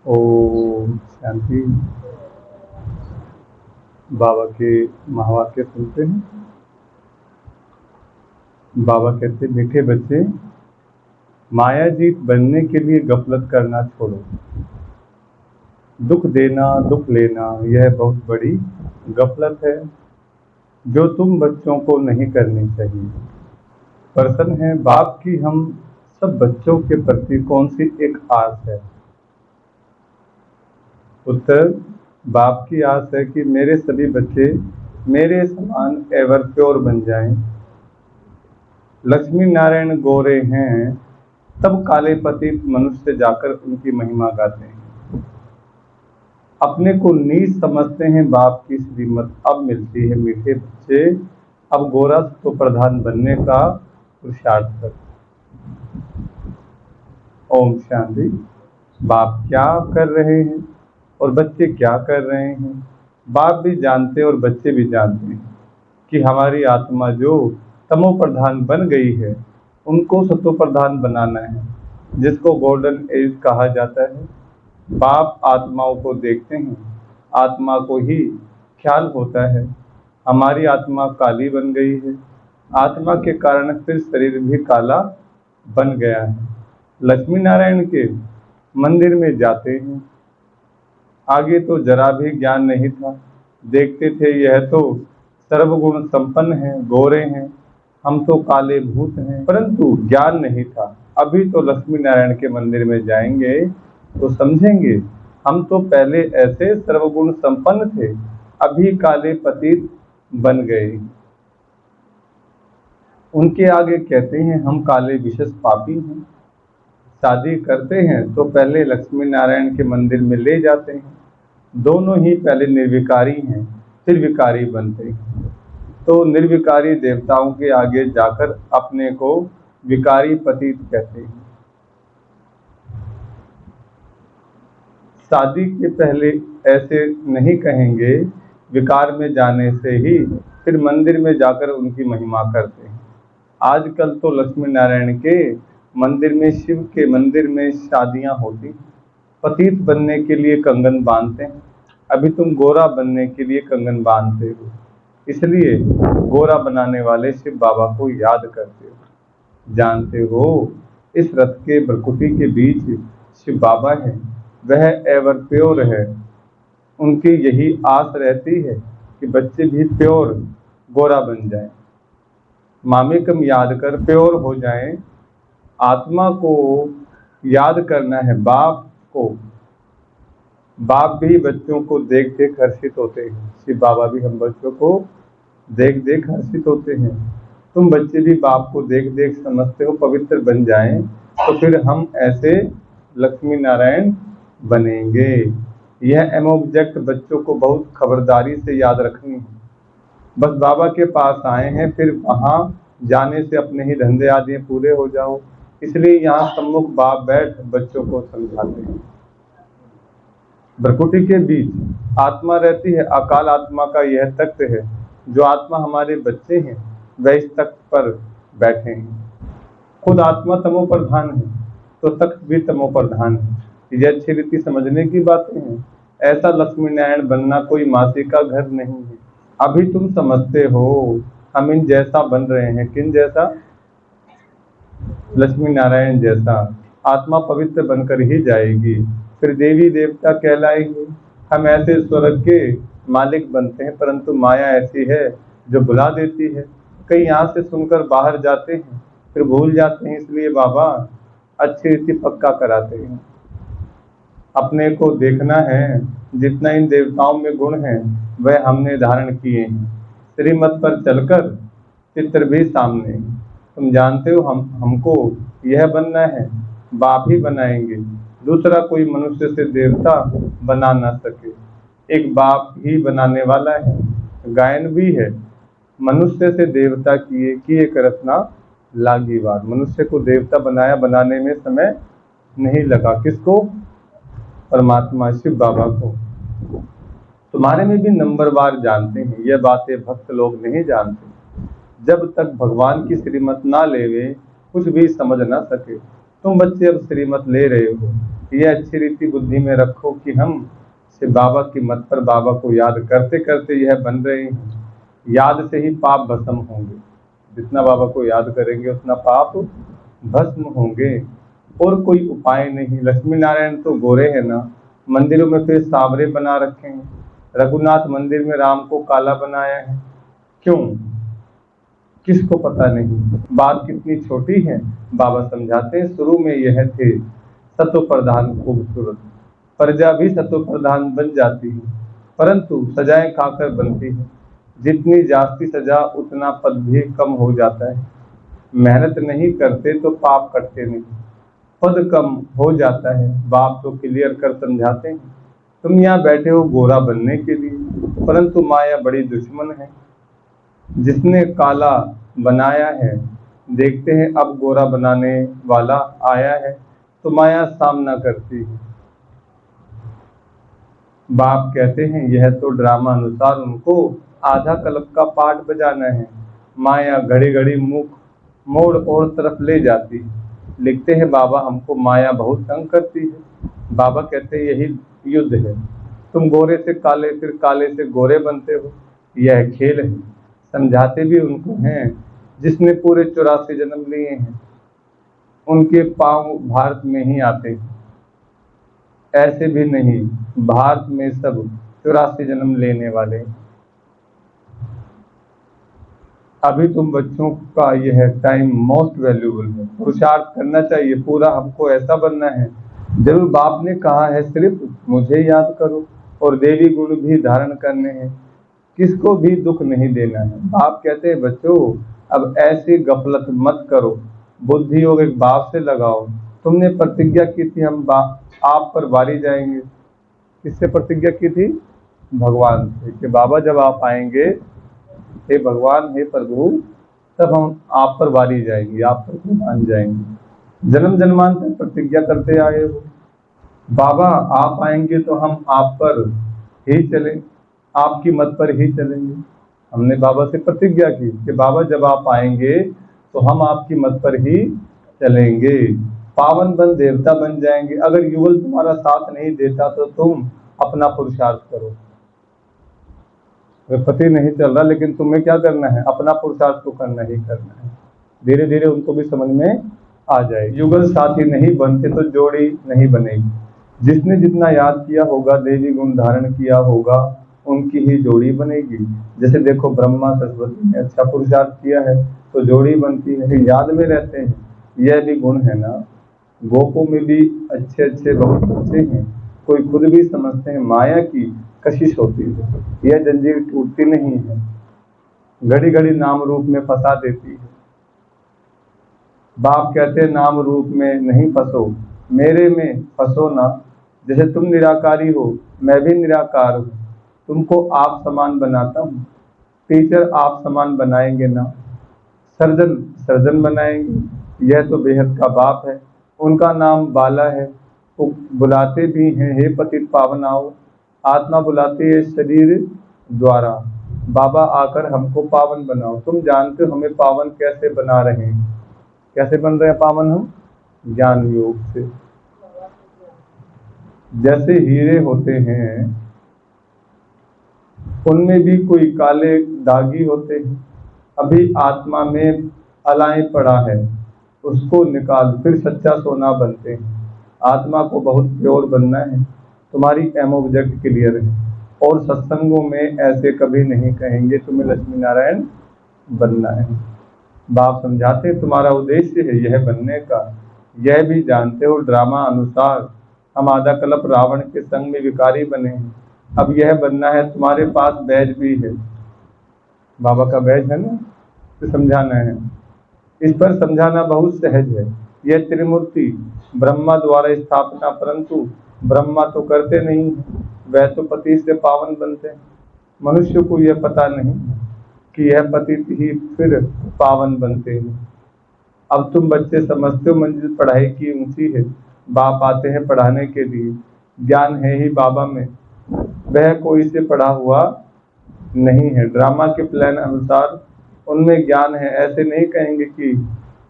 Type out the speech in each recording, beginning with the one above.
ओम शांति। बाबा के महावाक्य सुनते हैं। बाबा कहते, मीठे बच्चे, मायाजीत बनने के लिए गफलत करना छोड़ो। दुख देना, दुख लेना, यह बहुत बड़ी गफलत है जो तुम बच्चों को नहीं करनी चाहिए। प्रश्न है, बाप की हम सब बच्चों के प्रति कौन सी एक आस है? उत्तर, बाप की आस है कि मेरे सभी बच्चे मेरे समान एवर प्योर बन जाएं। लक्ष्मी नारायण गोरे हैं, तब काले पतित मनुष्य जाकर उनकी महिमा गाते हैं। अपने को नीच समझते हैं, बाप की श्रीमत अब मिलती है। मीठे बच्चे, अब गोरा तो प्रधान बनने का पुरुषार्थ कर। ओम शांति। बाप क्या कर रहे हैं और बच्चे क्या कर रहे हैं? बाप भी जानते और बच्चे भी जानते हैं कि हमारी आत्मा जो तमो प्रधान बन गई है, उनको सतो प्रधान बनाना है, जिसको गोल्डन एज कहा जाता है। बाप आत्माओं को देखते हैं, आत्मा को ही ख्याल होता है हमारी आत्मा काली बन गई है। आत्मा के कारण फिर शरीर भी काला बन गया है। लक्ष्मी नारायण के मंदिर में जाते हैं। आगे तो जरा भी ज्ञान नहीं था, देखते थे यह तो सर्वगुण संपन्न हैं, गोरे हैं, हम तो काले भूत हैं, परंतु ज्ञान नहीं था। अभी तो लक्ष्मी नारायण के मंदिर में जाएंगे तो समझेंगे, हम तो पहले ऐसे सर्वगुण संपन्न थे, अभी काले पतित बन गए। उनके आगे कहते हैं, हम काले विशेष पापी हैं। शादी करते हैं तो पहले लक्ष्मी नारायण के मंदिर में ले जाते हैं। दोनों ही पहले निर्विकारी हैं, फिर विकारी बनते हैं। तो निर्विकारी देवताओं के आगे जाकर अपने को विकारी पतित कहते हैं। शादी के पहले ऐसे नहीं कहेंगे, विकार में जाने से ही फिर मंदिर में जाकर उनकी महिमा करते हैं। आजकल तो लक्ष्मी नारायण के मंदिर में, शिव के मंदिर में शादियां होती, पतित बनने के लिए कंगन बांधते हैं। अभी तुम गोरा बनने के लिए कंगन बांधते हो, इसलिए गोरा बनाने वाले शिव बाबा को याद करते हो। जानते हो, इस रथ के भ्रकुटी के बीच शिव बाबा है, वह एवर प्योर है। उनकी यही आस रहती है कि बच्चे भी प्योर गोरा बन जाएं, मामिकम याद कर प्योर हो जाएं। आत्मा को याद करना है, बाप को। बाप भी बच्चों को देख देख हर्षित होते हैं। शिव बाबा भी हम बच्चों को देख देख हर्षित होते हैं। तुम बच्चे भी बाप को देख देख समझते हो पवित्र बन जाएं, तो फिर हम ऐसे लक्ष्मी नारायण बनेंगे। यह एम ऑब्जेक्ट बच्चों को बहुत खबरदारी से याद रखनी है। बस बाबा के पास आए हैं, फिर वहां जाने से अपने ही धंधे आदि पूरे हो जाओ, इसलिए यहाँ सम्मुख बाप बैठ बच्चों को समझाते हैं। भ्रकुटी के बीच आत्मा रहती है, अकाल आत्मा का यह तख्त है। जो आत्मा हमारे बच्चे हैं वह इस तख्त पर बैठे हैं। खुद आत्मा तमो प्रधान है तो तख्त भी तमो प्रधान है। यह अच्छी रीति समझने की बातें हैं। ऐसा लक्ष्मी नारायण बनना कोई मासी का घर नहीं है। अभी तुम समझते हो हम इन जैसा बन रहे हैं। किन जैसा? लक्ष्मी नारायण जैसा। आत्मा पवित्र बनकर ही जाएगी, फिर देवी देवता कहलाएंगे। हम ऐसे स्वर्ग के मालिक बनते हैं, परंतु माया ऐसी है जो बुला देती है। कई यहाँ से सुनकर बाहर जाते हैं, फिर भूल जाते हैं, इसलिए बाबा अच्छी रीति पक्का कराते हैं। अपने को देखना है, जितना इन देवताओं में गुण है वह हमने धारण किए हैं। श्रीमत पर चलकर चित्र भी सामने। तुम जानते हो हमको यह बनना है, बाप ही बनाएंगे। दूसरा कोई मनुष्य से देवता बना ना सके, एक बाप ही बनाने वाला है। गायन भी है, मनुष्य से देवता किए किए करतना लागी बात। मनुष्य को देवता बनाया, बनाने में समय नहीं लगा। किसको? परमात्मा शिव बाबा को। तुम्हारे में भी नंबरवार जानते हैं, यह बातें भक्त लोग नहीं जानते। जब तक भगवान की श्रीमत ना लेवे कुछ भी समझ ना सके। तुम बच्चे अब श्रीमत ले रहे हो, यह अच्छी रीति बुद्धि में रखो कि हम से बाबा की मत पर बाबा को याद करते करते यह बन रहे हैं। याद से ही पाप भस्म होंगे। जितना बाबा को याद करेंगे उतना पाप भस्म होंगे। और कोई उपाय नहीं। लक्ष्मी नारायण तो गोरे हैं ना, मंदिरों में फिर सांवरे बना रखे हैं। रघुनाथ मंदिर में राम को काला बनाया है, क्यों? किसको पता नहीं। बात कितनी छोटी है। बाबा समझाते हैं, शुरू में यह थे सतो प्रधान खूबसूरत, प्रजा भी सतो प्रधान बन जाती है, परंतु सजाएं खाकर बनती है। जितनी जास्ती सजा उतना पद भी कम हो जाता है। मेहनत नहीं करते तो पाप कटते नहीं, पद कम हो जाता है। बाप तो क्लियर कर समझाते हैं, तुम यहाँ बैठे हो गोरा बनने के लिए, परंतु माया बड़ी दुश्मन है। जिसने काला बनाया है, देखते हैं अब गोरा बनाने वाला आया है, तो माया सामना करती है। बाप कहते हैं यह तो ड्रामा अनुसार उनको आधा कल्प का पाठ बजाना है। माया घड़ी घड़ी मुख मोड़ और तरफ ले जाती है। लिखते हैं बाबा हमको माया बहुत तंग करती है। बाबा कहते हैं यही युद्ध है। तुम गोरे से काले फिर काले से गोरे बनते हो, यह खेल है। समझाते भी उनको हैं जिसने पूरे 84 जन्म लिए हैं, उनके पांव भारत में ही आते हैं। ऐसे भी नहीं, भारत में सब 84 जन्म लेने वाले। अभी तुम बच्चों का यह टाइम मोस्ट वैल्यूबल है। पुरुषार्थ करना चाहिए पूरा, हमको ऐसा बनना है। जरूर बाप ने कहा है सिर्फ मुझे याद करो और देवी गुण भी धारण करने हैं, किसको भी दुख नहीं देना है। बाप कहते हैं बच्चों अब ऐसी गफलत मत करो, बुद्धि योग एक बाप से लगाओ। तुमने प्रतिज्ञा की थी हम आप पर बारी जाएंगे। किससे प्रतिज्ञा की थी? भगवान से, कि बाबा जब आप आएंगे, हे भगवान हे प्रभु, तब हम आप पर बारी जाएंगे, आप पर मान जाएंगे। जन्म जन्मांतर प्रतिज्ञा करते आए हो। बाबा आप आएंगे तो हम आप पर ही चले, आपकी मत पर ही चलेंगे। हमने बाबा से प्रतिज्ञा की कि बाबा जब आप आएंगे तो हम आपकी मत पर ही चलेंगे, पावन बन देवता बन जाएंगे। अगर युगल तुम्हारा साथ नहीं देता तो तुम अपना पुरुषार्थ करो। अगर पति नहीं चल रहा, लेकिन तुम्हें क्या करना है? अपना पुरुषार्थ तो करना ही करना है। धीरे धीरे उनको भी समझ में आ जाए। युगल साथी नहीं बनते तो जोड़ी नहीं बनेगी। जिसने जितना याद किया होगा, देवी गुण धारण किया होगा, उनकी ही जोड़ी बनेगी। जैसे देखो ब्रह्मा सरस्वती ने अच्छा पुरुषार्थ किया है तो जोड़ी बनती है, याद में रहते हैं। यह भी गुण है ना। गोपों में भी अच्छे अच्छे बहुत बच्चे हैं, कोई खुद भी समझते हैं माया की कशिश होती है, यह जंजीर टूटती नहीं है, घड़ी घड़ी नाम रूप में फंसा देती है। बाप कहते हैं नाम रूप में नहीं फंसो, मेरे में फंसो ना। जैसे तुम निराकारी हो, मैं भी निराकार हूँ, तुमको आप समान बनाता हूँ। टीचर आप समान बनाएंगे ना, सर्जन सर्जन बनाएंगे। यह तो बेहद का बाप है, उनका नाम बाला है। वो बुलाते भी हैं हे पतित पावन आओ, आत्मा बुलाती है शरीर द्वारा। बाबा आकर हमको पावन बनाओ। तुम जानते हो हमें पावन कैसे बना रहे हैं? कैसे बन रहे हैं पावन हम? ज्ञान योग से। जैसे हीरे होते हैं, उनमें भी कोई काले दागी होते हैं। अभी आत्मा में अलाय पड़ा है, उसको निकाल फिर सच्चा सोना बनते हैं। आत्मा को बहुत प्योर बनना है। तुम्हारी एम ऑब्जेक्ट क्लियर है। और सत्संगों में ऐसे कभी नहीं कहेंगे तुम्हें लक्ष्मी नारायण बनना है। बाप समझाते तुम्हारा उद्देश्य है यह बनने का। यह भी जानते हो ड्रामा अनुसार हम आधा कल्प रावण के संग में विकारी बने हैं। अब यह बनना है। तुम्हारे पास बैज भी है, बाबा का बैज है ना, तो समझाना है। इस पर समझाना बहुत सहज है। यह त्रिमूर्ति ब्रह्मा द्वारा स्थापना, परंतु ब्रह्मा तो करते नहीं, वह तो पति से पावन बनते हैं। मनुष्य को यह पता नहीं कि यह पति ही फिर पावन बनते हैं। अब तुम बच्चे समझते हो मंजिल पढ़ाई की ऊंची है। बाप आते हैं पढ़ाने के लिए। ज्ञान है ही बाबा में, वह कोई से पढ़ा हुआ नहीं है। ड्रामा के प्लान अनुसार उनमें ज्ञान है। ऐसे नहीं कहेंगे कि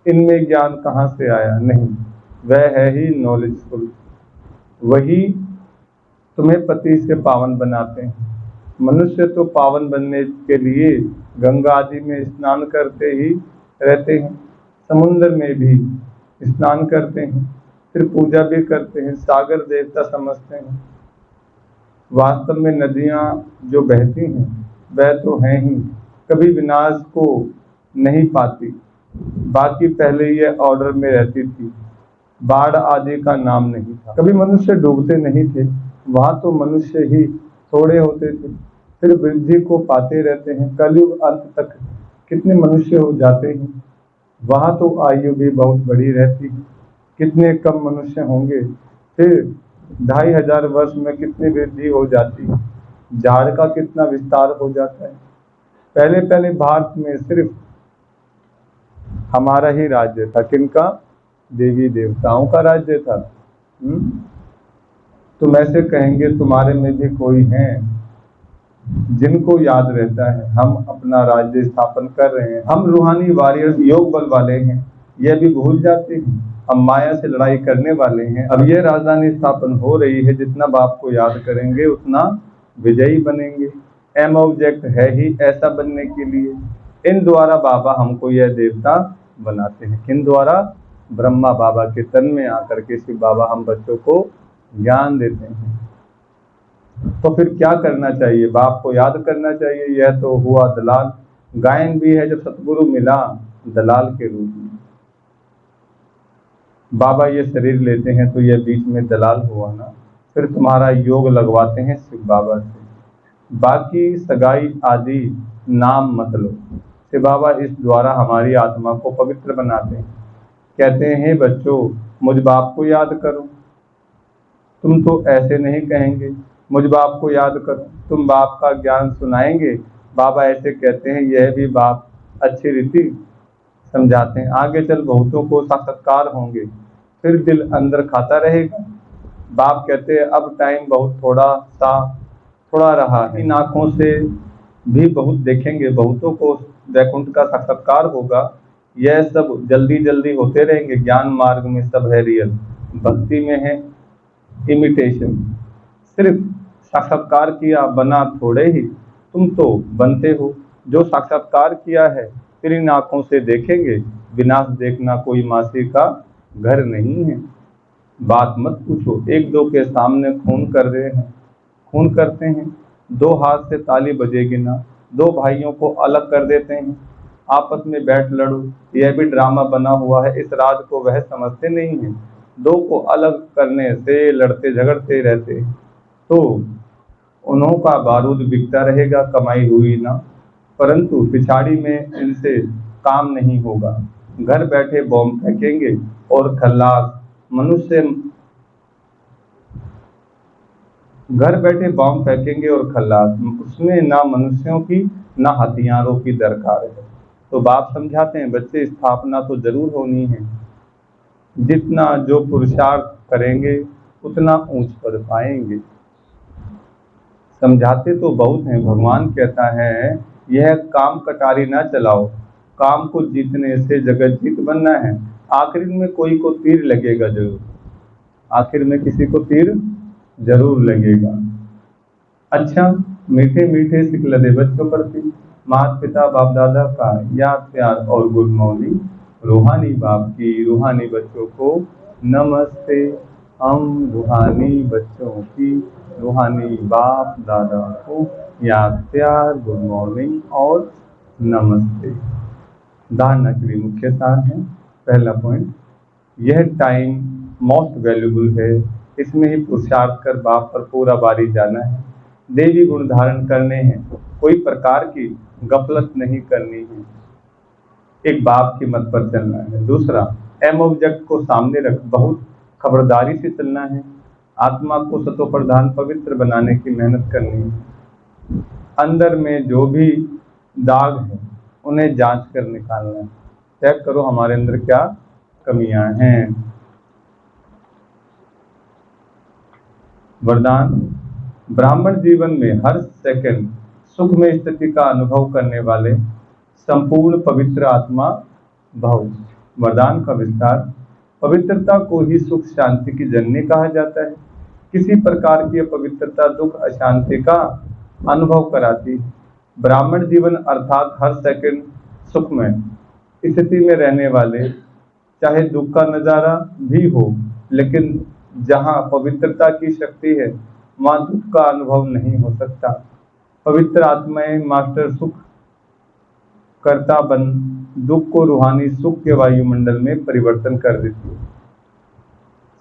इनमें ज्ञान कहाँ से आया, नहीं, वह है ही नॉलेजफुल। वही तुम्हें पति से पावन बनाते हैं। मनुष्य तो पावन बनने के लिए गंगा आदि में स्नान करते ही रहते हैं, समुद्र में भी स्नान करते हैं, फिर पूजा भी करते हैं, सागर देवता समझते हैं। वास्तव में नदियां जो बहती हैं वह तो हैं ही, कभी विनाश को नहीं पाती। बाकी पहले यह ऑर्डर में रहती थी, बाढ़ आदि का नाम नहीं था। कभी मनुष्य डूबते नहीं थे, वहां तो मनुष्य ही थोड़े होते थे, फिर वृद्धि को पाते रहते हैं। कलयुग अंत तक कितने मनुष्य हो जाते हैं, वहां तो आयु भी बहुत बड़ी रहती है। कितने कम मनुष्य होंगे, फिर 2500 वर्ष में कितनी वृद्धि हो जाती है, झाड़ का कितना विस्तार हो जाता है। पहले पहले भारत में सिर्फ हमारा ही राज्य था। किनका? देवी देवताओं का राज्य था। तुम ऐसे कहेंगे तुम्हारे में भी कोई है जिनको याद रहता है हम अपना राज्य स्थापन कर रहे हैं, हम रूहानी वॉरियर्स योग बल वाले हैं, यह भी भूल जाते हैं हम माया से लड़ाई करने वाले हैं। अब यह राजधानी स्थापन हो रही है, जितना बाप को याद करेंगे उतना विजयी बनेंगे। एम ऑब्जेक्ट है ही ऐसा बनने के लिए। इन द्वारा बाबा हमको यह देवता बनाते हैं। किन द्वारा? ब्रह्मा बाबा के तन में आकर के शिव बाबा हम बच्चों को ज्ञान देते हैं। तो फिर क्या करना चाहिए? बाप को याद करना चाहिए। यह तो हुआ दलाल। गायन भी है, जब सतगुरु मिला दलाल के रूप में। बाबा ये शरीर लेते हैं तो यह बीच में दलाल हुआ ना। फिर तुम्हारा योग लगवाते हैं शिव बाबा से। बाकी सगाई आदि नाम मत लो। शिव बाबा इस द्वारा हमारी आत्मा को पवित्र बनाते हैं। कहते हैं बच्चों मुझ बाप को याद करो। तुम तो ऐसे नहीं कहेंगे मुझ बाप को याद करो, तुम बाप का ज्ञान सुनाएंगे। बाबा ऐसे कहते हैं, यह भी बाप अच्छी रीति समझाते हैं। आगे चल बहुतों को साक्षात्कार होंगे, फिर दिल अंदर खाता रहेगा। बाप कहते हैं अब टाइम बहुत थोड़ा रहा है। इन आंखों से भी बहुत देखेंगे, बहुतों को वैकुंठ का साक्षात्कार होगा। यह सब जल्दी जल्दी होते रहेंगे। ज्ञान मार्ग में सब है रियल, भक्ति में है इमिटेशन। सिर्फ साक्षात्कार किया, बना थोड़े ही, तुम तो बनते हो। जो साक्षात्कार किया है फिर इन आंखों से देखेंगे। विनाश देखना कोई मासी का घर नहीं है। बात मत पूछो, एक दो के सामने खून करते हैं। दो हाथ से ताली बजेगी ना। दो भाइयों को अलग कर देते हैं, आपस में बैठ लड़ो। यह भी ड्रामा बना हुआ है, इस राज को वह समझते नहीं है। दो को अलग करने से लड़ते झगड़ते रहते, तो उन्हों का बारूद बिकता रहेगा, कमाई हुई ना। परंतु पिछाड़ी में इनसे काम नहीं होगा। घर बैठे बॉम्ब फेंकेंगे और खल्लास मनुष्य घर बैठे बॉम्ब फेंकेंगे और खल्लास, उसमें ना मनुष्यों की ना हथियारों की दरकार है। तो बाप समझाते हैं बच्चे स्थापना तो जरूर होनी है। जितना जो पुरुषार्थ करेंगे उतना ऊंच पद पाएंगे। समझाते तो बहुत हैं। भगवान कहता है यह काम कटारी ना चलाओ, काम को जीतने से जगत जीत बनना है। आखिर में कोई को तीर लगेगा जरूर, आखिर में किसी को तीर जरूर लगेगा। अच्छा, मीठे मीठे सिकलदे बच्चों प्रति माता पिता बाप दादा का याद प्यार और गुड मॉर्निंग। रूहानी बाप की रूहानी बच्चों को नमस्ते। हम रूहानी बच्चों की रूहानी बाप दादा को याद प्यार गुड मॉर्निंग और नमस्ते। धारणा के लिए मुख्य सार है। पहला पॉइंट, यह टाइम मोस्ट वैल्यूबल है। इसमें ही पुरुषार्थ कर बाप पर पूरा बारी जाना है। देवी गुण धारण करने हैं, कोई प्रकार की गफलत नहीं करनी है। एक बाप की मत पर चलना है। दूसरा, एम ऑब्जेक्ट को सामने रख बहुत खबरदारी से चलना है। आत्मा को सतो प्रधान पवित्र बनाने की मेहनत करनी है। अंदर में जो भी दाग है उन्हें जांच कर निकालना है। चेक करो हमारे अंदर क्या कमियां हैं। वरदान, ब्राह्मण जीवन में हर सेकंड सुख में स्थिति का अनुभव करने वाले संपूर्ण पवित्र आत्मा भव। वरदान का विस्तार, पवित्रता को ही सुख शांति की जननी कहा जाता है। किसी प्रकार की अपवित्रता दुख अशांति का अनुभव कराती है। ब्राह्मण जीवन अर्थात हर सेकंड सुखमय स्थिति में रहने वाले, चाहे दुख का नजारा भी हो, लेकिन जहाँ पवित्रता की शक्ति है वहाँ दुख का अनुभव नहीं हो सकता। पवित्र आत्माएं मास्टर सुख कर्ता बन दुख को रूहानी सुख के वायुमंडल में परिवर्तन कर देती है।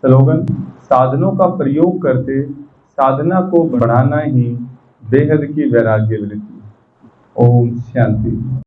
स्लोगन: साधनों का प्रयोग करके साधना को बढ़ाना ही बेहद की वैराग्य वृत्ति। ओम शांति।